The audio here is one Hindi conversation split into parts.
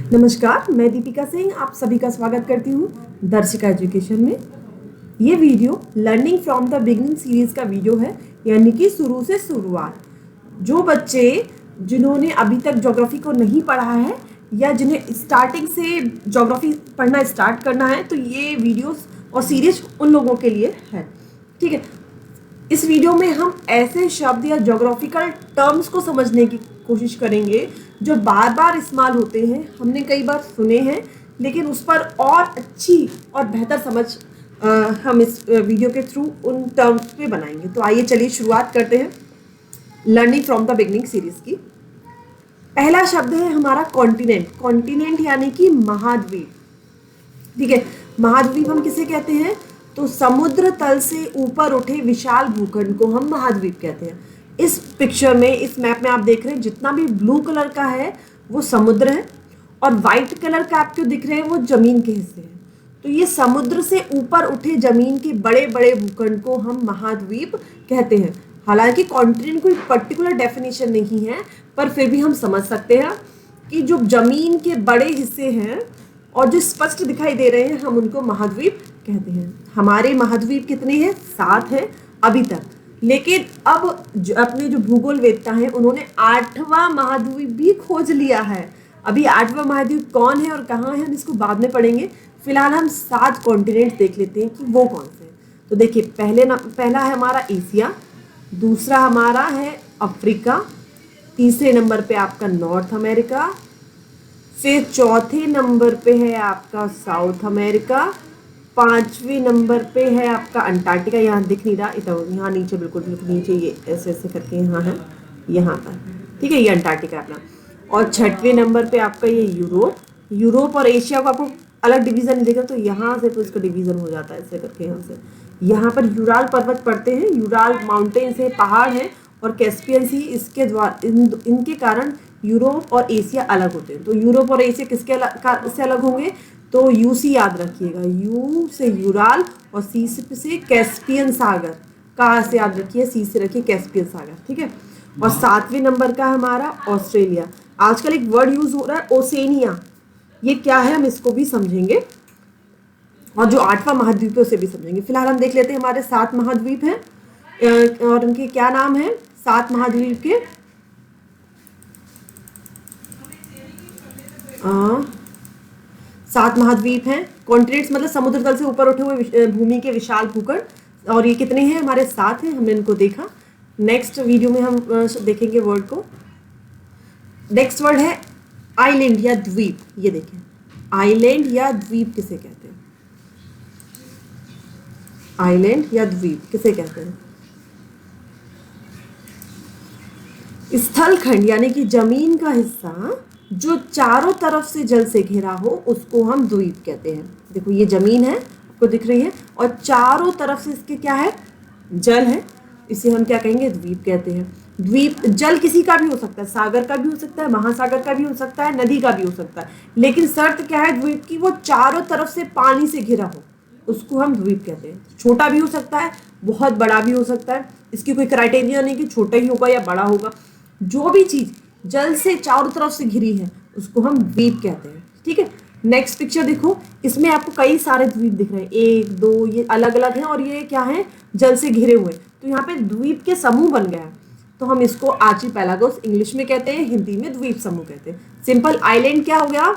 नमस्कार, मैं दीपिका सिंह आप सभी का स्वागत करती हूँ दर्शिका एजुकेशन में। ये video learning from the beginning series का वीडियो है, यानी कि शुरू से शुरुआत। जो बच्चे जिन्होंने अभी तक ज्योग्राफी को नहीं पढ़ा है या जिन्हें स्टार्टिंग से ज्योग्राफी पढ़ना स्टार्ट करना है, तो ये वीडियोस और सीरीज उन लोगों के लिए है। ठीक है, इस वीडियो में हम ऐसे शब्द या ज्योग्राफिकल टर्म्स को समझने की कोशिश करेंगे जो बार बार इस्तेमाल होते हैं, हमने कई बार सुने हैं, लेकिन उस पर और अच्छी और बेहतर समझ हम इस वीडियो के थ्रू उन टर्म्स पे बनाएंगे। तो आइए चलिए शुरुआत करते हैं learning from the beginning series की। पहला शब्द है हमारा कॉन्टिनेंट। कॉन्टिनेंट यानी कि महाद्वीप। ठीक है, महाद्वीप हम किसे कहते हैं? तो समुद्र तल से ऊपर उठे विशाल भूखंड को हम महाद्वीप कहते हैं। इस पिक्चर में, इस मैप में आप देख रहे हैं, जितना भी ब्लू कलर का है वो समुद्र है और वाइट कलर का आपको दिख रहे हैं वो जमीन के हिस्से हैं। तो ये समुद्र से ऊपर उठे जमीन के बड़े बड़े भूखंड को हम महाद्वीप कहते हैं। हालांकि कॉन्टिनेंट कोई पर्टिकुलर डेफिनेशन नहीं है, पर फिर भी हम समझ सकते हैं कि जो जमीन के बड़े हिस्से हैं और जो स्पष्ट दिखाई दे रहे हैं, हम उनको महाद्वीप कहते हैं। हमारे महाद्वीप कितने हैं? 7 हैं अभी तक। लेकिन अब अपने जो भूगोलवेत्ता हैं उन्होंने 8वां महाद्वीप भी खोज लिया है। अभी 8वां महाद्वीप कौन है और कहाँ है, हम इसको बाद में पढ़ेंगे। फिलहाल हम 7 कॉन्टिनेंट देख लेते हैं कि वो कौन से हैं। तो देखिए, पहला है हमारा एशिया, दूसरा हमारा है अफ्रीका, तीसरे नंबर पे आपका नॉर्थ अमेरिका, फिर चौथे नंबर पे है आपका साउथ अमेरिका, 5वें नंबर पे है आपका अंटार्कटिका। यहाँ दिख नहीं रहा, इधर यहाँ नीचे, बिल्कुल नीचे, ये ऐसे ऐसे करके यहाँ है, यहाँ पर। ठीक है, ये अंटार्कटिका अपना। और 6वें नंबर पे आपका ये यूरोप और एशिया को आपको अलग डिवीजन देखा, तो यहाँ से तो इसका डिवीजन हो जाता है ऐसे करके। यहाँ से यहाँ पर यूराल पर्वत पड़ते हैं, यूराल माउंटेन्स है, पहाड़ है, और कैस्पियन सी, इसके द्वारा इनके कारण यूरोप और एशिया अलग होते हैं। तो यूरोप और एशिया किसके से अलग होंगे? तो यू सी याद रखिएगा, यू से यूराल और सी से कैस्पियन सागर। कहाँ से याद रखिए? सी से रखिए कैस्पियन सागर। ठीक है, और 7वें नंबर का हमारा ऑस्ट्रेलिया। आजकल एक वर्ड यूज हो रहा है ओसेनिया, ये क्या है हम इसको भी समझेंगे, और जो 8वां महाद्वीप है उसे भी समझेंगे। फिलहाल हम देख लेते हैं हमारे 7 महाद्वीप हैं और उनके क्या नाम है 7 महाद्वीप के। 7 महाद्वीप हैं। कॉन्टिनेंट्स मतलब समुद्र तल से ऊपर उठे हुए भूमि के विशाल भूखंड। और ये कितने हैं? हमारे 7 हैं, हमने इनको देखा। नेक्स्ट वीडियो में हम देखेंगे वर्ड को। नेक्स्ट वर्ड है आइलैंड या द्वीप। ये देखें, आइलैंड या द्वीप किसे कहते हैं? आइलैंड या द्वीप किसे कहते हैं? स्थलखंड यानी कि जमीन का हिस्सा जो चारों तरफ से जल से घिरा हो उसको हम द्वीप कहते हैं। देखो, ये जमीन है, आपको दिख रही है, और चारों तरफ से इसके क्या है? जल है, इसे हम क्या कहेंगे? द्वीप कहते हैं। द्वीप जल किसी का भी हो सकता है, सागर का भी हो सकता है, महासागर का भी हो सकता है, नदी का भी हो सकता है, लेकिन शर्त क्या है द्वीप की? वो चारों तरफ से पानी से घिरा हो, उसको हम द्वीप कहते हैं। छोटा भी हो सकता है, बहुत बड़ा भी हो सकता है, इसकी कोई क्राइटेरिया नहीं कि छोटा ही होगा या बड़ा होगा। जो भी चीज जल से चारों तरफ से घिरी है उसको हम द्वीप कहते हैं। ठीक है, नेक्स्ट पिक्चर देखो, इसमें आपको कई सारे द्वीप दिख रहे हैं, 1 2, ये अलग अलग हैं, और ये क्या है? जल से घिरे हुए। तो यहाँ पे द्वीप के समूह बन गया है, तो हम इसको आर्चिपेलागोस इंग्लिश में कहते हैं, हिंदी में द्वीप समूह कहते हैं। सिंपल। आइलैंड क्या हो गया?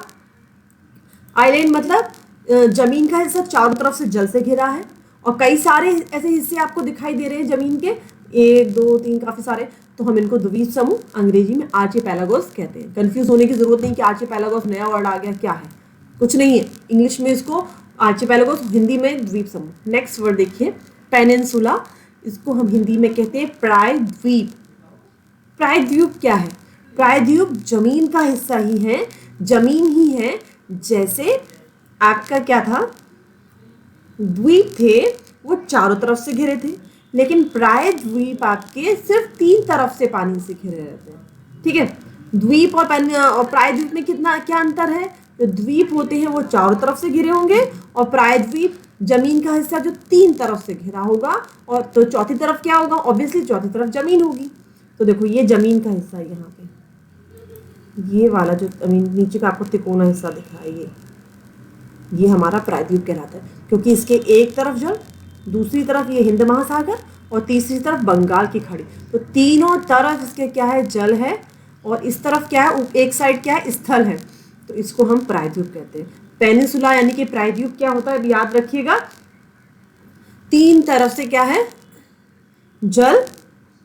आइलैंड मतलब जमीन का हिस्सा चारों तरफ से जल से घिरा है, और कई सारे ऐसे हिस्से आपको दिखाई दे रहे हैं जमीन के, 1 2 3, काफी सारे, तो हम इनको द्वीप समूह अंग्रेजी में आर्चिपेलागोस कहते हैं। कंफ्यूज होने की जरूरत नहीं कि आर्चिपेलागोस नया वर्ड आ गया, क्या है, कुछ नहीं है। इंग्लिश में इसको आर्चिपेलागोस, हिंदी में द्वीप समूह। नेक्स्ट वर्ड देखिए, पेनिनसुला। इसको हम हिंदी में कहते हैं प्रायद्वीप। प्रायद्वीप क्या है? प्रायद्वीप जमीन का हिस्सा ही है, जमीन ही है। जैसे आपका क्या था? द्वीप थे वो चारों तरफ से घिरे थे, लेकिन प्रायद्वीप आपके सिर्फ 3 तरफ से पानी से घिरे रहते हैं। ठीक है, द्वीप और प्रायद्वीप में क्या अंतर है? जो द्वीप होते हैं वो चारों तरफ से घिरे होंगे, और प्रायद्वीप जमीन का हिस्सा जो 3 तरफ से घिरा होगा, और तो चौथी तरफ क्या होगा? ऑब्वियसली चौथी तरफ जमीन होगी। तो देखो, ये जमीन का हिस्सा है यहाँ पे, ये वाला जो नीचे का आपको तिकोना हिस्सा दिख रहा है, ये हमारा प्रायद्वीप कहलाता है, क्योंकि इसके एक तरफ जल, दूसरी तरफ ये हिंद महासागर और तीसरी तरफ बंगाल की खाड़ी, तो तीनों तरफ इसके क्या है, जल है, और इस तरफ क्या है, एक साइड क्या है, स्थल है, तो इसको हम प्रायद्वीप कहते हैं। पेनिसुला यानी कि प्रायद्वीप क्या होता है, याद रखिएगा, तीन तरफ से क्या है, जल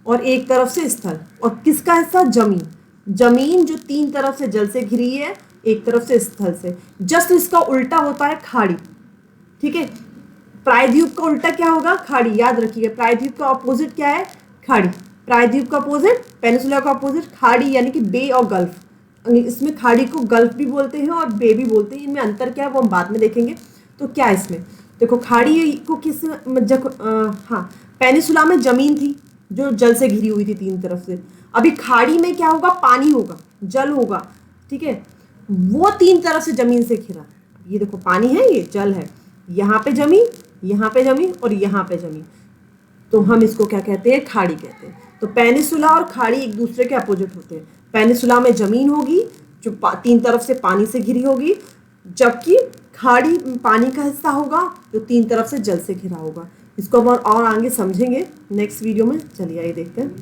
और एक तरफ से स्थल, और किसका हिस्सा, जमीन, जमीन जो तीन तरफ से जल से घिरी है, एक तरफ से स्थल से। जस्ट इसका उल्टा होता है खाड़ी, ठीक है। प्रायद्वीप का उल्टा क्या होगा, खाड़ी, याद रखिएगा। प्रायद्वीप का ऑपोजिट क्या है, खाड़ी। प्रायद्वीप का अपोजिट, पेनिसुला का अपोजिट खाड़ी यानी कि बे और गल्फ। इसमें खाड़ी को गल्फ भी बोलते हैं और बे भी बोलते हैं, इनमें अंतर क्या है वो हम बाद में देखेंगे। तो क्या है इसमें, देखो खाड़ी को किस हाँ, पेनिसुला में जमीन थी जो जल से घिरी हुई थी तीन तरफ से। अभी खाड़ी में क्या होगा, पानी होगा, जल होगा, ठीक है, वो तीन तरफ से जमीन से घिरा। ये देखो पानी है, ये जल है, यहाँ पे जमीन, यहाँ पे जमीन और यहाँ पे जमीन, तो हम इसको क्या कहते हैं, खाड़ी कहते हैं। तो पेनिसुला और खाड़ी एक दूसरे के अपोजिट होते हैं। पेनिसुला में जमीन होगी जो तीन तरफ से पानी से घिरी होगी, जबकि खाड़ी पानी का हिस्सा होगा जो तीन तरफ से जल से घिरा होगा। इसको हम और आगे समझेंगे नेक्स्ट वीडियो में। चलिए आइए देखते हैं।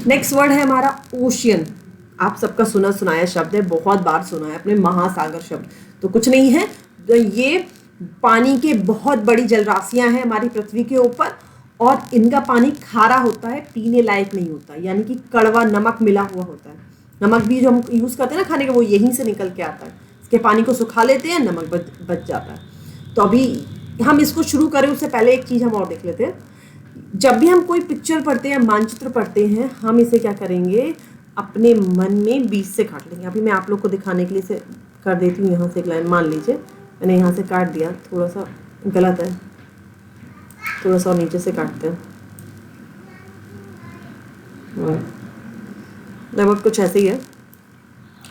नेक्स्ट वर्ड है हमारा ओशियन। आप सबका सुना सुनाया शब्द है, बहुत बार सुना है अपने, महासागर शब्द। तो कुछ नहीं है, तो ये पानी के बहुत बड़ी जलराशियां हैं हमारी पृथ्वी के ऊपर, और इनका पानी खारा होता है, पीने लायक नहीं होता, यानी कि कड़वा नमक मिला हुआ होता है। नमक भी जो हम यूज़ करते हैं ना खाने का, वो यहीं से निकल के आता है। इसके पानी को सुखा लेते हैं, नमक बच जाता है। तो अभी हम इसको शुरू करें उससे पहले एक चीज़ हम और देख लेते हैं। जब भी हम कोई पिक्चर पढ़ते हैं, मानचित्र पढ़ते हैं, हम इसे क्या करेंगे, अपने मन में बीच से काट लेंगे। अभी मैं आप लोग को दिखाने के लिए इसे कर देती हूँ। यहाँ से एक लाइन, मान लीजिए मैंने यहाँ से काट दिया, थोड़ा सा गलत है, थोड़ा सा और नीचे से काटते हैं, लगभग कुछ ऐसे ही है,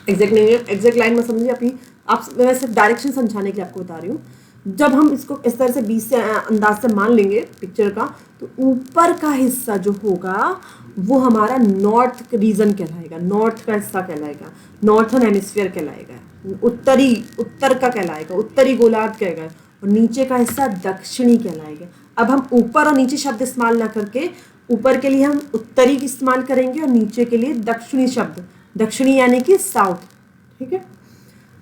एग्जैक्ट नहीं है, एग्जैक्ट लाइन में समझिए। अभी आप, मैं सिर्फ डायरेक्शन समझाने के लिए आपको बता रही हूँ। जब हम इसको इस तरह से बीच से अंदाज से मान लेंगे पिक्चर का, तो ऊपर का हिस्सा जो होगा वो हमारा नॉर्थ रीजन कहलाएगा, नॉर्थ का हिस्सा कहलाएगा, नॉर्थन हेमिस्फीयर कहलाएगा, उत्तर का कहलाएगा, उत्तरी गोलार्ध कहलाएगा, और नीचे का हिस्सा दक्षिणी कहलाएगा। अब हम ऊपर और नीचे शब्द इस्तेमाल ना करके, ऊपर के लिए हम उत्तरी इस्तेमाल करेंगे और नीचे के लिए दक्षिणी शब्द, दक्षिणी यानी कि साउथ, ठीक है।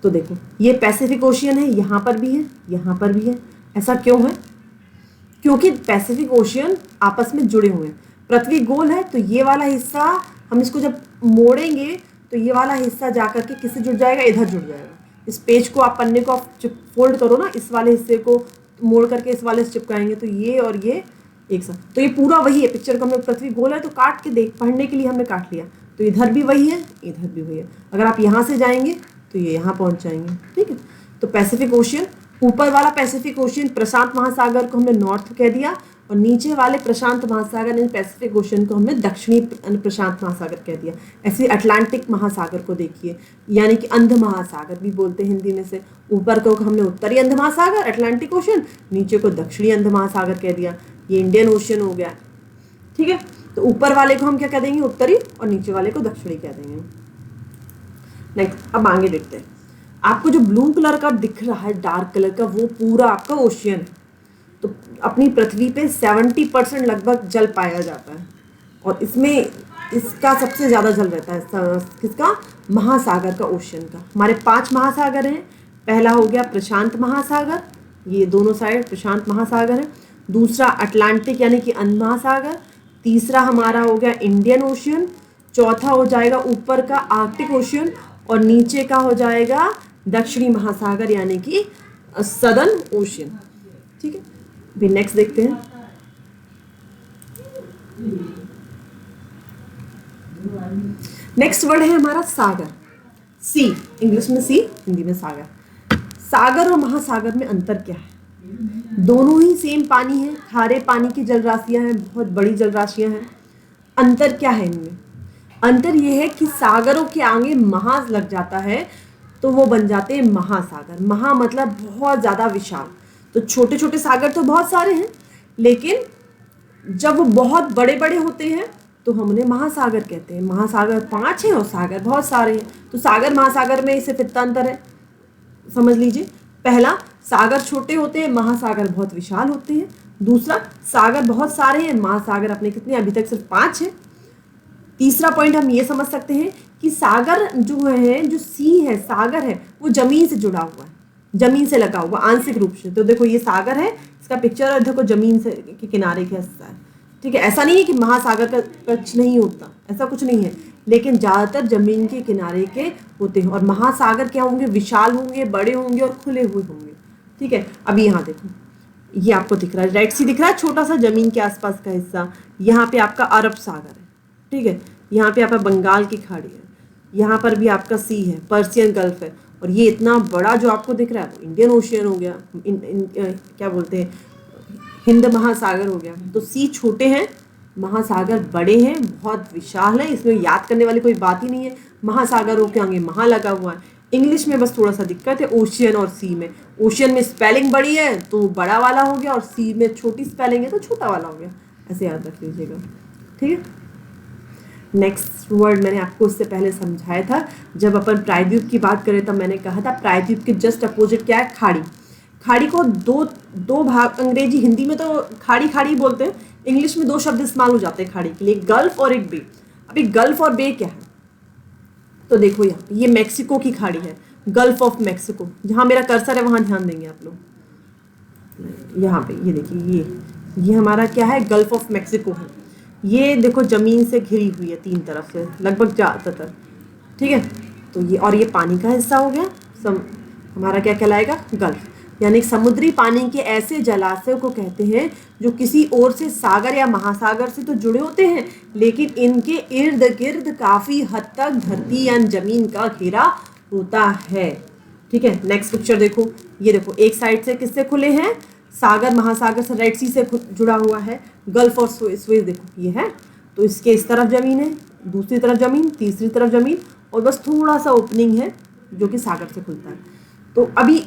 तो देखो ये पैसिफिक ओशियन है, यहाँ पर भी है, यहाँ पर भी है। ऐसा क्यों है, क्योंकि पैसिफिक ओशियन आपस में जुड़े हुए हैं। पृथ्वी गोल है, तो ये वाला हिस्सा हम इसको जब मोड़ेंगे तो ये वाला हिस्सा जाकर के किससे जुड़ जाएगा, इधर जुड़ जाएगा। इस पेज को आप, पन्ने को आप फोल्ड करो ना, इस वाले हिस्से को मोड़ करके इस वाले से चिपकाएंगे, तो ये और ये एक साथ, तो ये पूरा वही है। पिक्चर को हमने, पृथ्वी गोल है तो काट के देख, पढ़ने के लिए हमने काट लिया, तो इधर भी वही है, इधर भी वही है। अगर आप यहाँ से जाएंगे तो ये यहाँ पहुँच जाएंगे, ठीक है। तो पैसिफिक ओशियन, ऊपर वाला पैसिफिक ओशियन, प्रशांत महासागर को हमने नॉर्थ कह दिया, और नीचे वाले प्रशांत महासागर यानी पैसिफिक ओशियन को हमने दक्षिणी प्रशांत महासागर कह दिया। ऐसे अटलांटिक महासागर को देखिए, यानी कि अंध महासागर भी बोलते हैं हिंदी में से। ऊपर को हमने उत्तरी अंध महासागर अटलांटिक ओशियन, नीचे को दक्षिणी अंध महासागर कह दिया, ये इंडियन ओशियन हो गया, ठीक है। तो ऊपर वाले को हम क्या कह देंगे, उत्तरी, और नीचे वाले को दक्षिणी कह देंगे। नेक्स्ट, अब आगे देखते हैं। आपको जो ब्लू कलर का दिख रहा है, डार्क कलर का, वो पूरा आपका ओशियन है। तो अपनी पृथ्वी पे 70% लगभग जल पाया जाता है, और इसमें इसका सबसे ज़्यादा जल रहता है, किसका, महासागर का, ओशियन का। हमारे 5 महासागर हैं। पहला हो गया प्रशांत महासागर, ये दोनों साइड प्रशांत महासागर है। दूसरा अटलांटिक यानी कि अंध महासागर। तीसरा हमारा हो गया इंडियन ओशियन। चौथा हो जाएगा ऊपर का आर्कटिक ओशियन, और नीचे का हो जाएगा दक्षिणी महासागर यानी कि सदर्न ओशियन, ठीक है। भी नेक्स्ट देखते हैं। नेक्स्ट वर्ड है हमारा सागर, सी, इंग्लिश में सी, हिंदी में सागर। सागर और महासागर में अंतर क्या है, दोनों ही सेम पानी है, खारे पानी की जलराशियां हैं, बहुत बड़ी जलराशियां हैं। अंतर क्या है इनमें, अंतर ये है कि सागरों के आगे महा लग जाता है तो वो बन जाते हैं महासागर। महा मतलब बहुत ज़्यादा विशाल। तो छोटे छोटे सागर तो बहुत सारे हैं, लेकिन जब वो बहुत बड़े बड़े होते हैं तो हम उन्हें महासागर कहते हैं। महासागर 5 हैं और सागर बहुत सारे हैं। तो सागर महासागर में सिर्फ इतना अंतर है, समझ लीजिए। पहला, सागर छोटे होते हैं, महासागर बहुत विशाल होते हैं। दूसरा, सागर बहुत सारे हैं, महासागर अपने कितने, अभी तक सिर्फ 5 हैं। तीसरा पॉइंट हम ये समझ सकते हैं कि सागर जो है, जो सी है, सागर है, वो जमीन से जुड़ा हुआ है, जमीन से लगा हुआ आंशिक रूप से। तो देखो ये सागर है, इसका पिक्चर, और देखो जमीन से के किनारे का हिस्सा है, ठीक है। ऐसा नहीं है कि महासागर का टच नहीं होता, ऐसा कुछ नहीं है, लेकिन ज़्यादातर जमीन के किनारे के होते हैं। और महासागर क्या होंगे, विशाल होंगे, बड़े होंगे और खुले हुए होंगे, ठीक है। अभी यहाँ देखो, ये आपको दिख रहा है, रेड सी दिख रहा है, छोटा सा जमीन के आसपास का हिस्सा। यहाँ पे आपका अरब सागर है, ठीक है। यहाँ पे आपका बंगाल की खाड़ी है, यहाँ पर भी आपका सी है, पर्शियन गल्फ है। और ये इतना बड़ा जो आपको दिख रहा है वो इंडियन ओशियन हो गया, क्या बोलते हैं, हिंद महासागर हो गया। तो सी छोटे हैं, महासागर बड़े हैं, बहुत विशाल है, इसमें याद करने वाली कोई बात ही नहीं है। महासागरों के आगे महा लगा हुआ है। इंग्लिश में बस थोड़ा सा दिक्कत है ओशियन और सी में। ओशियन में स्पेलिंग बड़ी है तो बड़ा वाला हो गया, और सी में छोटी स्पेलिंग है तो छोटा वाला हो गया, ऐसे याद रख लीजिएगा, ठीक है। नेक्स्ट वर्ड मैंने आपको इससे पहले समझाया था, जब अपन प्रायद्वीप की बात करें तब मैंने कहा था प्रायद्वीप के जस्ट अपोजिट क्या है, खाड़ी। खाड़ी को दो भाग, अंग्रेजी हिंदी में तो खाड़ी खाड़ी बोलते हैं, इंग्लिश में 2 शब्द इस्तेमाल हो जाते हैं खाड़ी के लिए, गल्फ और एक बे। अभी गल्फ और बे क्या है, तो देखो यहाँ ये मैक्सिको की खाड़ी है, गल्फ ऑफ मैक्सिको। जहाँ मेरा कर्सर है वहाँ ध्यान देंगे आप लोग, यहाँ पे ये देखिए, ये हमारा क्या है, गल्फ ऑफ मैक्सिको है। ये देखो जमीन से घिरी हुई है 3 तरफ से लगभग ज़्यादातर, ठीक है। तो ये, और ये पानी का हिस्सा हो गया, हमारा क्या कहलाएगा, गल्फ। यानी समुद्री पानी के ऐसे जलाशय को कहते हैं जो किसी ओर से सागर या महासागर से तो जुड़े होते हैं, लेकिन इनके इर्द गिर्द काफ़ी हद तक धरती या जमीन का घेरा होता है, ठीक है। नेक्स्ट पिक्चर देखो, ये देखो एक साइड से किससे खुले हैं, सागर महासागर से, रेड सी से जुड़ा हुआ है, गल्फ और स्वेज देखो ये है। तो इसके इस तरफ ज़मीन है, दूसरी तरफ ज़मीन, तीसरी तरफ ज़मीन, और बस थोड़ा सा ओपनिंग है जो कि सागर से खुलता है। तो अभी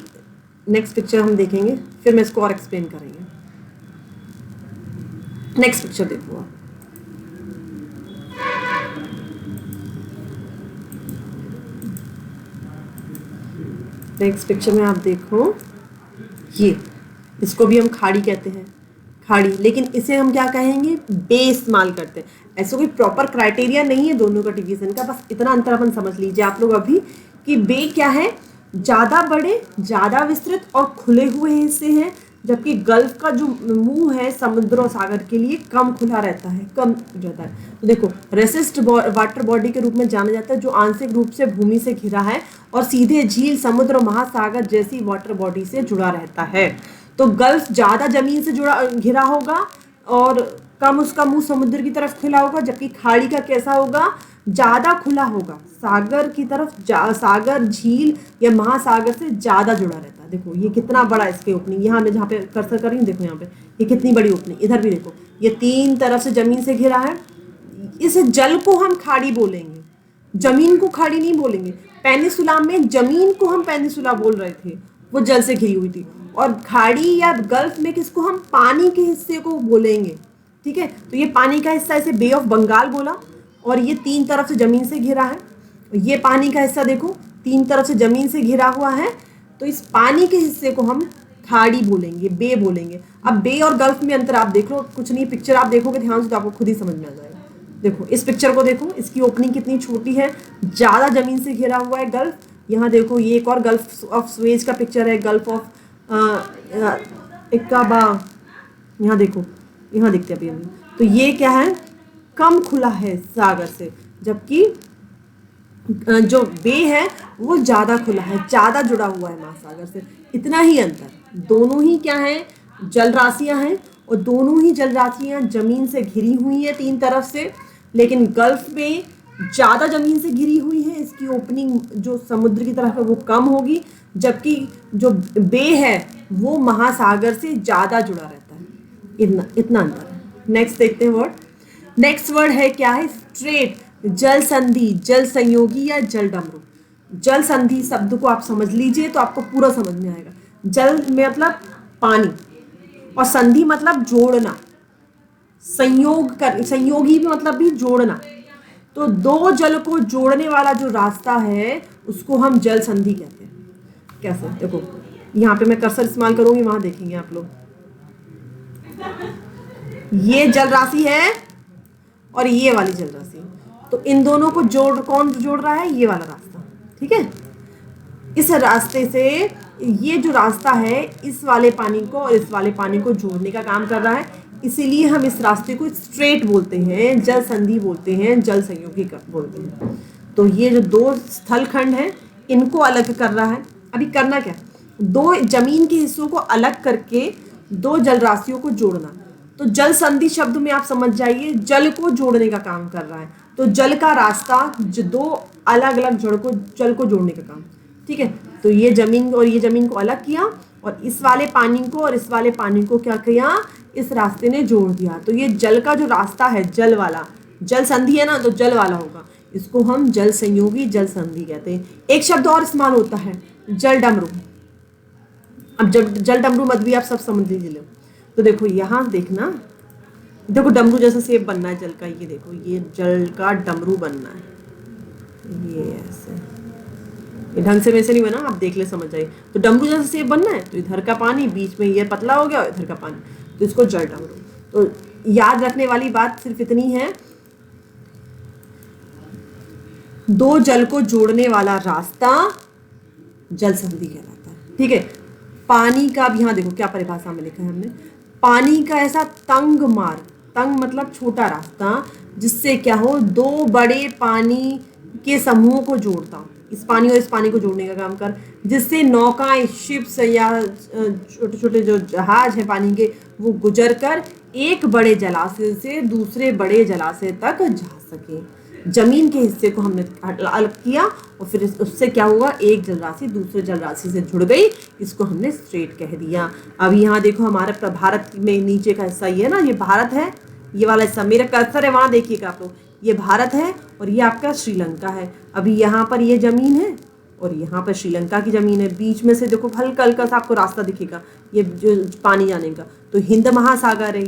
नेक्स्ट पिक्चर हम देखेंगे, फिर मैं इसको और एक्सप्लेन करेंगे। नेक्स्ट पिक्चर देखो आप, नेक्स्ट पिक्चर में आप देखो, ये इसको भी हम खाड़ी कहते हैं, खाड़ी, लेकिन इसे हम क्या कहेंगे, बे इस्तेमाल करते हैं। ऐसा कोई प्रॉपर क्राइटेरिया नहीं है दोनों का डिवीजन का, बस इतना अंतर अपन समझ लीजिए आप लोग अभी कि बे क्या है, ज़्यादा बड़े, ज़्यादा विस्तृत और खुले हुए हिस्से हैं, जबकि गल्फ का जो मुंह है समुद्र और सागर के लिए कम खुला रहता है, कम रहता है। तो देखो रेसिस्ट वाटर बॉडी के रूप में जाना जाता है, जो आंशिक रूप से भूमि से घिरा है और सीधे झील, समुद्र, महासागर जैसी वाटर बॉडी से जुड़ा रहता है। तो गल्फ ज़्यादा जमीन से घिरा होगा और कम उसका मुंह समुद्र की तरफ खुला होगा, जबकि खाड़ी का कैसा होगा, ज़्यादा खुला होगा, सागर की तरफ, सागर, झील या महासागर से ज़्यादा जुड़ा रहता है। देखो ये कितना बड़ा इसके ओपनिंग, यहाँ मैं जहाँ पे कर्सर कर रही हूँ देखो यहाँ पे ये कितनी बड़ी ओपनिंग, इधर भी देखो ये 3 तरफ से ज़मीन से घिरा है। इस जल को हम खाड़ी बोलेंगे, जमीन को खाड़ी नहीं बोलेंगे। पेनिसुला में जमीन को हम पेनिसुला बोल रहे थे, वो जल से घिरी हुई थी, और खाड़ी या गल्फ में किसको हम पानी के हिस्से को बोलेंगे, ठीक है। तो ये पानी का हिस्सा, इसे बे ऑफ बंगाल बोला, और ये 3 तरफ से ज़मीन से घिरा है। ये पानी का हिस्सा देखो 3 तरफ से ज़मीन से घिरा हुआ है, तो इस पानी के हिस्से को हम खाड़ी बोलेंगे, बे बोलेंगे। अब बे और गल्फ में अंतर आप देख लो, कुछ नहीं, पिक्चर आप देखोगे ध्यान से तो आपको खुद ही समझ में आ जाएगा। देखो इस पिक्चर को देखो, इसकी ओपनिंग कितनी छोटी है, ज़्यादा ज़मीन से घिरा हुआ है गल्फ। यहाँ देखो ये एक और गल्फ ऑफ स्वेज का पिक्चर है, गल्फ ऑफ इक्काबा, यहाँ देखो, यहाँ देखते हैं अभी। तो ये क्या है, कम खुला है सागर से, जबकि जो बे है वो ज़्यादा खुला है, ज़्यादा जुड़ा हुआ है महासागर से। इतना ही अंतर, दोनों ही क्या है, जल राशियाँ हैं, और दोनों ही जल राशियाँ ज़मीन से घिरी हुई हैं 3 तरफ से, लेकिन गल्फ में ज़्यादा ज़मीन से घिरी हुई है, इसकी ओपनिंग जो समुद्र की तरफ है वो कम होगी, जबकि जो बे है वो महासागर से ज़्यादा जुड़ा रहता है। इतना अंतर है। नेक्स्ट देखते हैं वर्ड। नेक्स्ट वर्ड है क्या है, स्ट्रेट, जल संधि, जल संयोगी या जल डमरू। जल संधि शब्द को आप समझ लीजिए तो आपको पूरा समझ में आएगा। जल में मतलब पानी, और संधि मतलब जोड़ना, संयोगी भी मतलब भी जोड़ना। तो दो जल को जोड़ने वाला जो रास्ता है उसको हम जल संधि कहते हैं। कैसे, देखो यहाँ पे मैं कर्सर इस्तेमाल करूंगी, वहां देखेंगे आप लोग। ये जल राशि है और ये वाली जल राशि, तो इन दोनों को कौन जोड़ रहा है? ये वाला रास्ता। ठीक है, इस रास्ते से ये जो रास्ता है इस वाले पानी को और इस वाले पानी को जोड़ने का काम कर रहा है, इसीलिए हम इस रास्ते को स्ट्रेट बोलते हैं, जल संधि बोलते हैं, जल संयोगी बोलते हैं। तो ये जो दो स्थल खंड हैं इनको अलग कर रहा है। अभी करना क्या? दो जमीन के हिस्सों को अलग करके दो जल राशियों को जोड़ना। तो जल संधि शब्द में आप समझ जाइए, जल को जोड़ने का काम कर रहा है। तो जल का रास्ता दो अलग अलग जल को जोड़ने का काम। ठीक है, तो ये जमीन और ये जमीन को अलग किया और इस वाले पानी को और इस वाले पानी को क्या किया? इस रास्ते ने जोड़ दिया। तो ये जल का जो रास्ता है, जल वाला, जल संधि है ना, तो जल वाला होगा, इसको हम जल संयोगी जल संधि कहते हैं। एक शब्द और इस्तेमाल होता है, जल डमरू। अब जल डमरू मत भी आप सब समझ लीजिए। तो देखो यहाँ देखना, देखो डमरू जैसा शेप बनना है जल का। ये देखो, ये जल का डमरू बनना है, ये ऐसे, ये ढंग से वैसे नहीं बना, आप देख ले समझ जाइए। तो डमरू जैसा शेप बनना है, तो इधर का पानी बीच में ये पतला हो गया और इधर का पानी, तो इसको जल डमरू। तो याद रखने वाली बात सिर्फ इतनी है, दो जल को जोड़ने वाला रास्ता जल संधि कहलाता है। ठीक है, पानी का भी यहाँ देखो क्या परिभाषा में लिखा है हमने, पानी का ऐसा तंग मार्ग, तंग मतलब छोटा रास्ता, जिससे क्या हो, दो बड़े पानी के समूहों को जोड़ता हूँ, इस पानी और इस पानी को जोड़ने का काम कर, जिससे नौकाएं, शिप्स या छोटे छोटे जो जहाज हैं पानी के, वो गुजर कर एक बड़े जलाशय से दूसरे बड़े जलाशय तक जा सके। जमीन के हिस्से को हमने अलग किया और फिर उससे क्या हुआ, एक जलराशि दूसरे जलराशि से जुड़ गई, इसको हमने स्ट्रेट कह दिया। अब यहाँ देखो हमारे भारत में नीचे का हिस्सा ये है ना, ये भारत है, ये वाला हिस्सा मेरा कर्सर है वहाँ देखिएगा आप लोग, ये भारत है और ये आपका श्रीलंका है। अभी यहाँ पर ये जमीन है और यहाँ पर श्रीलंका की जमीन है, बीच में से देखो हल्का हल्का सा आपको रास्ता दिखेगा ये जो पानी जाने का, तो हिंद महासागर है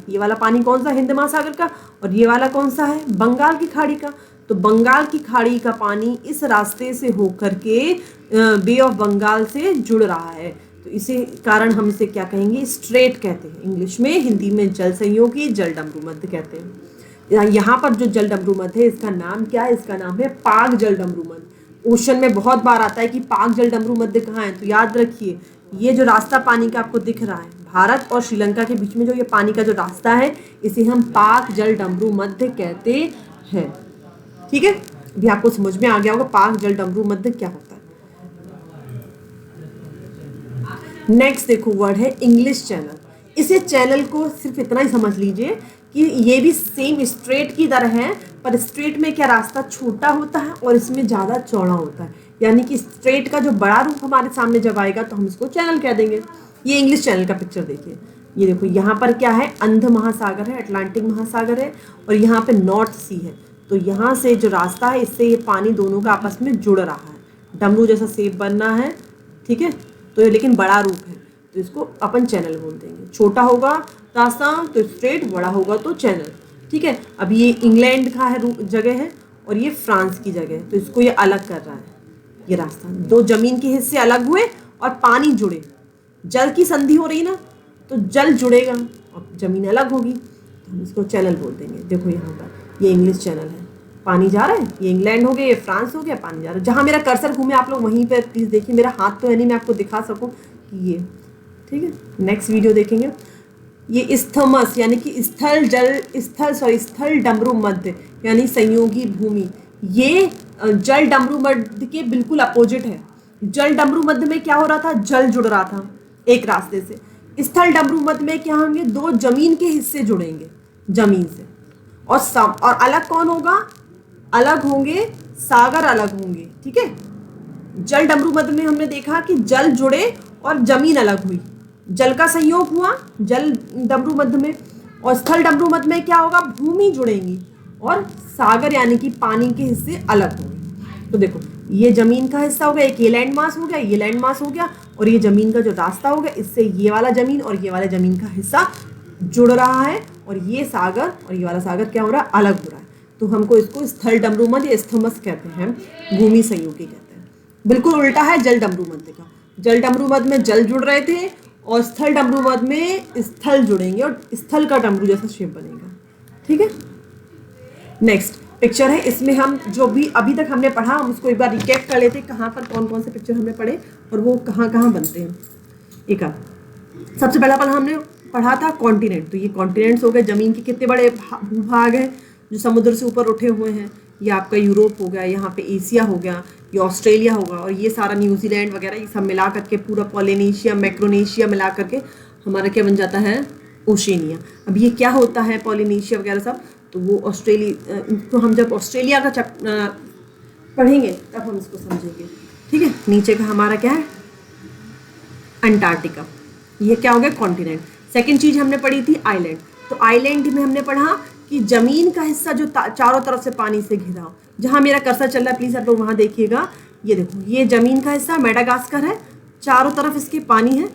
ये वाला पानी कौन सा, हिंद महासागर का, और ये वाला कौन सा है, बंगाल की खाड़ी का। तो बंगाल की खाड़ी का पानी इस रास्ते से होकर के बे ऑफ बंगाल से जुड़ रहा है, तो इसे कारण हम इसे क्या कहेंगे, स्ट्रेट कहते हैं इंग्लिश में, हिंदी में जल संयोगी जल डमरू मध्य कहते हैं। यहाँ पर जो जल डमरू मध्य है इसका नाम क्या है, इसका नाम है पाक जल डमरू मध्य। ओशन में बहुत बार आता है कि पाक जल डमरू मध्य कहाँ है, तो याद रखिए ये जो रास्ता पानी का आपको दिख रहा है, भारत और श्रीलंका के बीच में जो ये पानी का जो रास्ता है, इसे हम पाक जल डमरू मध्य कहते हैं। ठीक है, अभी आपको समझ में आ गया होगा पाक जल डमरू मध्य क्या होता है। नेक्स्ट देखो वर्ड है इंग्लिश चैनल। इसे चैनल को सिर्फ इतना ही समझ लीजिए कि ये भी सेम स्ट्रेट की तरह है, पर स्ट्रेट में क्या रास्ता छोटा होता है और इसमें ज़्यादा चौड़ा होता है, यानी कि स्ट्रेट का जो बड़ा रूप हमारे सामने जब आएगा तो हम इसको चैनल कह देंगे। ये इंग्लिश चैनल का पिक्चर देखिए, ये देखो यहाँ पर क्या है, अंध महासागर है, अटलांटिक महासागर है और यहाँ पे नॉर्थ सी है। तो यहाँ से जो रास्ता है इससे ये पानी दोनों का आपस में जुड़ रहा है, डमरू जैसा शेप बनना है। ठीक है, तो ये लेकिन बड़ा रूप है तो इसको अपन चैनल बोल देंगे। छोटा होगा रास्ता तो स्ट्रेट, बड़ा होगा तो चैनल। ठीक है, अब ये इंग्लैंड का है जगह है और ये फ्रांस की जगह है, तो इसको ये अलग कर रहा है। ये रास्ता दो जमीन के हिस्से अलग हुए और पानी जुड़े, जल की संधि हो रही ना, तो जल जुड़ेगा और जमीन अलग होगी, तो हम इसको चैनल बोल देंगे। देखो यहाँ पर ये इंग्लिश चैनल है, पानी जा रहा है, ये इंग्लैंड हो गया, ये फ्रांस हो गया, पानी जा रहा है। जहाँ मेरा कर्सर घूमे आप लोग वहीं पर प्लीज़ देखिए, मेरा हाथ तो है नहीं मैं आपको दिखा सकूँ कि ये। ठीक है, नेक्स्ट वीडियो देखेंगे। ये इस्थमस यानी कि स्थल डमरू मध्य यानी संयोगी भूमि, ये जल डमरू मध्य के बिल्कुल अपोजिट है। जल डमरू मध्य में क्या हो रहा था, जल जुड़ रहा था एक रास्ते से। स्थल डमरू मध्य में क्या होंगे, दो जमीन के हिस्से जुड़ेंगे जमीन से, और अलग कौन होगा, अलग होंगे सागर, अलग होंगे। ठीक है, जल डमरू मध्य में हमने देखा कि जल जुड़े और जमीन अलग हुई, जल का संयोग हुआ जल डमरू मध्य में, और स्थल डमरू मध्य में क्या होगा, भूमि जुड़ेंगी और सागर यानी कि पानी के हिस्से अलग होंगे। तो देखो ये जमीन का हिस्सा हो गया, एक ये लैंड मास हो गया, ये लैंड मास हो गया, और ये जमीन का जो रास्ता हो गया, इससे ये वाला जमीन और ये वाला जमीन का हिस्सा जुड़ रहा है और ये सागर और ये वाला सागर क्या हो रहा है, अलग हो रहा है। तो हमको इसको स्थल डमरू मध्य या स्थमस कहते हैं, भूमि संयोगी कहते हैं। बिल्कुल उल्टा है जल डमरू मध्य का। जल डमरू मध्य में जल जुड़ रहे थे और स्थल डमरू मध्य में स्थल जुड़ेंगे और स्थल का डमरू जैसा शेप बनेगा। ठीक है, नेक्स्ट पिक्चर है, इसमें हम जो भी अभी तक हमने पढ़ा हम उसको एक बार रिकैप कर लेते हैं, कहाँ पर कौन कौन से पिक्चर हमने पढ़े और वो कहाँ कहाँ बनते हैं। एक सबसे पहला पल हमने पढ़ा था कॉन्टिनेंट। तो ये कॉन्टिनेंट्स हो गए, ज़मीन के कितने बड़े भूभाग हैं जो समुद्र से ऊपर उठे हुए हैं। ये आपका यूरोप हो गया, यहाँ पे एशिया हो गया, ये ऑस्ट्रेलिया होगा और ये सारा न्यूजीलैंड वगैरह ये सब मिला करके पूरा पॉलिनेशिया मैक्रोनेशिया मिला करके हमारा क्या बन जाता है, ओशेनिया। अब ये क्या होता है पॉलिनेशिया वगैरह सब, तो वो ऑस्ट्रेलिया, तो हम जब ऑस्ट्रेलिया का पढ़ेंगे तब हम इसको समझेंगे। ठीक है, नीचे का हमारा क्या है, अंटार्कटिका। ये क्या हो गया, कॉन्टिनेंट। सेकंड चीज हमने पढ़ी थी आइलैंड। तो आइलैंड में हमने पढ़ा कि जमीन का हिस्सा जो चारों तरफ से पानी से घिरा हो। जहाँ मेरा कर्सर चल रहा है प्लीज आप लोग वहाँ देखिएगा, ये देखो ये जमीन का हिस्सा मेडागास्कर है, चारों तरफ इसके पानी है,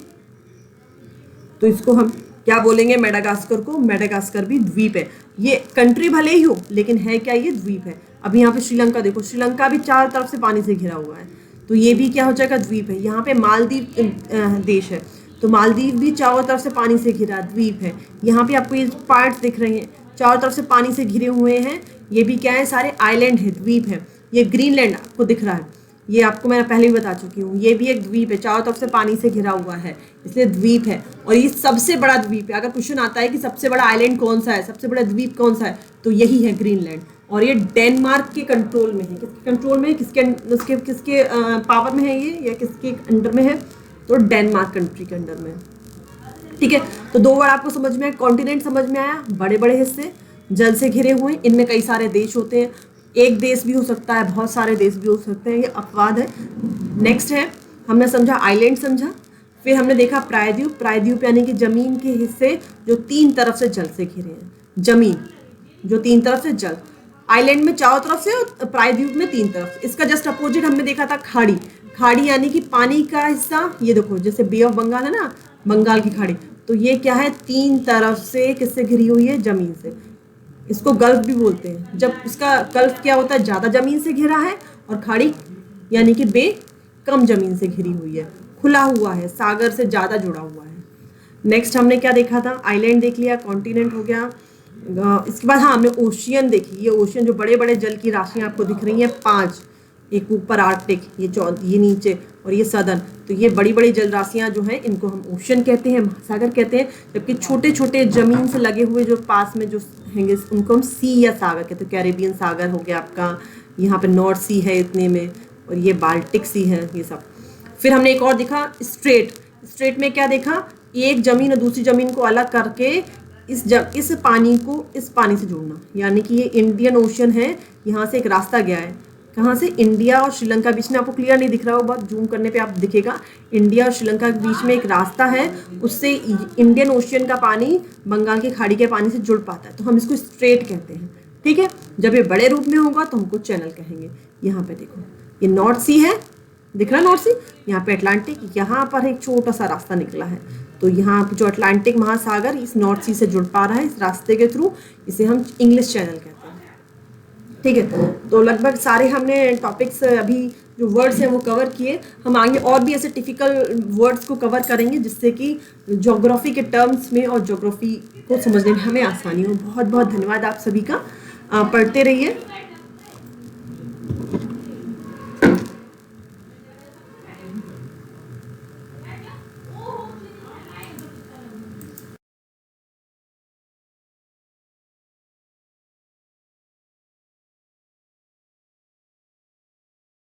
तो इसको हम क्या बोलेंगे, मेडागास्कर को। मेडागास्कर भी द्वीप है, ये कंट्री भले ही हो लेकिन है क्या, ये द्वीप है। अब यहाँ पे श्रीलंका देखो, श्रीलंका भी चारों तरफ से पानी से घिरा हुआ है, तो ये भी क्या हो जाएगा, द्वीप है। यहाँ पे मालदीव देश है, तो मालदीव भी चारों तरफ से पानी से घिरा द्वीप है। यहाँ पे आपको ये पार्ट्स दिख रहे हैं चारों तरफ से पानी से घिरे हुए हैं, ये भी क्या है, सारे आइलैंड है, द्वीप है। ये ग्रीनलैंड आपको दिख रहा है, ये आपको मैं पहले भी बता चुकी हूँ, ये भी एक द्वीप है, चारों तरफ से पानी से घिरा हुआ है, इसलिए द्वीप है। और ये सबसे बड़ा द्वीप है। अगर क्वेश्चन आता है कि सबसे बड़ा आइलैंड कौन सा है, सबसे बड़ा द्वीप कौन सा है, तो यही है ग्रीनलैंड। और ये डेनमार्क के कंट्रोल में है। किसके कंट्रोल में है, किसके पावर में है ये, या किसके अंडर में है, तो डेनमार्क कंट्री के अंडर में। ठीक है, तो दो वर्ड आपको समझ में आया, कॉन्टिनेंट समझ में आया, बड़े बड़े हिस्से जल से घिरे हुए, इनमें कई सारे देश होते हैं, एक देश भी हो सकता है, बहुत सारे देश भी हो सकते हैं, ये अपवाद है। नेक्स्ट है, हमने समझा आइलैंड समझा, फिर हमने देखा प्रायद्वीप। प्रायद्वीप यानी कि जमीन के हिस्से जो तीन तरफ से जल से घिरे हैं, जमीन जो तीन तरफ से जल, आइलैंड में चारों तरफ से और प्रायद्वीप में तीन तरफ। इसका जस्ट अपोजिट हमने देखा था खाड़ी। खाड़ी यानी कि पानी का हिस्सा, ये देखो जैसे बे ऑफ बंगाल है ना, बंगाल की खाड़ी, तो ये क्या है, तीन तरफ से किससे घिरी हुई है, जमीन से। इसको गल्फ भी बोलते हैं। जब इसका गल्फ क्या होता है, ज़्यादा ज़मीन से घिरा है, और खाड़ी यानी कि बे कम ज़मीन से घिरी हुई है, खुला हुआ है, सागर से ज़्यादा जुड़ा हुआ है। नेक्स्ट हमने क्या देखा था, आइलैंड देख लिया, कॉन्टिनेंट हो गया। इसके बाद हाँ हमने ओशियन देखी। ये ओशियन जो बड़े बड़े जल की राशियाँ आपको दिख रही हैं 5, एक ऊपर आर्कटिक, ये नीचे और ये सदर्न। तो ये बड़ी बड़ी जल राशियाँ जो हैं इनको हम ओशन कहते हैं, महासागर कहते हैं। जबकि छोटे छोटे जमीन से लगे हुए जो पास में जो हैंगे उनको हम सी या सागर कहते हैं। कैरेबियन सागर हो गया आपका, यहाँ पे नॉर्थ सी है इतने में, और ये बाल्टिक सी है, ये सब। फिर हमने एक और देखा स्ट्रेट। स्ट्रेट में क्या देखा, एक जमीन और दूसरी जमीन को अलग करके इस पानी को इस पानी से जोड़ना, यानी कि ये इंडियन ओशन है, यहाँ से एक रास्ता गया है, कहाँ से, इंडिया और श्रीलंका बीच में। आपको क्लियर नहीं दिख रहा होगा, जूम करने पे आप दिखेगा, इंडिया और श्रीलंका के बीच में एक रास्ता है, उससे इंडियन ओशियन का पानी बंगाल की खाड़ी के पानी से जुड़ पाता है, तो हम इसको स्ट्रेट कहते हैं। ठीक है, जब ये बड़े रूप में होगा तो हमको चैनल कहेंगे। यहाँ पे देखो ये नॉर्थ सी है, दिख रहा है नॉर्थ सी, यहाँ पे अटलांटिक, यहाँ पर एक छोटा सा रास्ता निकला है, तो यहाँ जो अटलांटिक महासागर इस नॉर्थ सी से जुड़ पा रहा है इस रास्ते के थ्रू, इसे हम इंग्लिश चैनल कहते हैं। ठीक है, तो लगभग सारे हमने टॉपिक्स अभी जो वर्ड्स हैं वो कवर किए। हम आगे और भी ऐसे टिपिकल वर्ड्स को कवर करेंगे जिससे कि ज्योग्राफी के टर्म्स में और ज्योग्राफी को समझने में हमें आसानी हो। बहुत बहुत धन्यवाद आप सभी का, पढ़ते रहिए।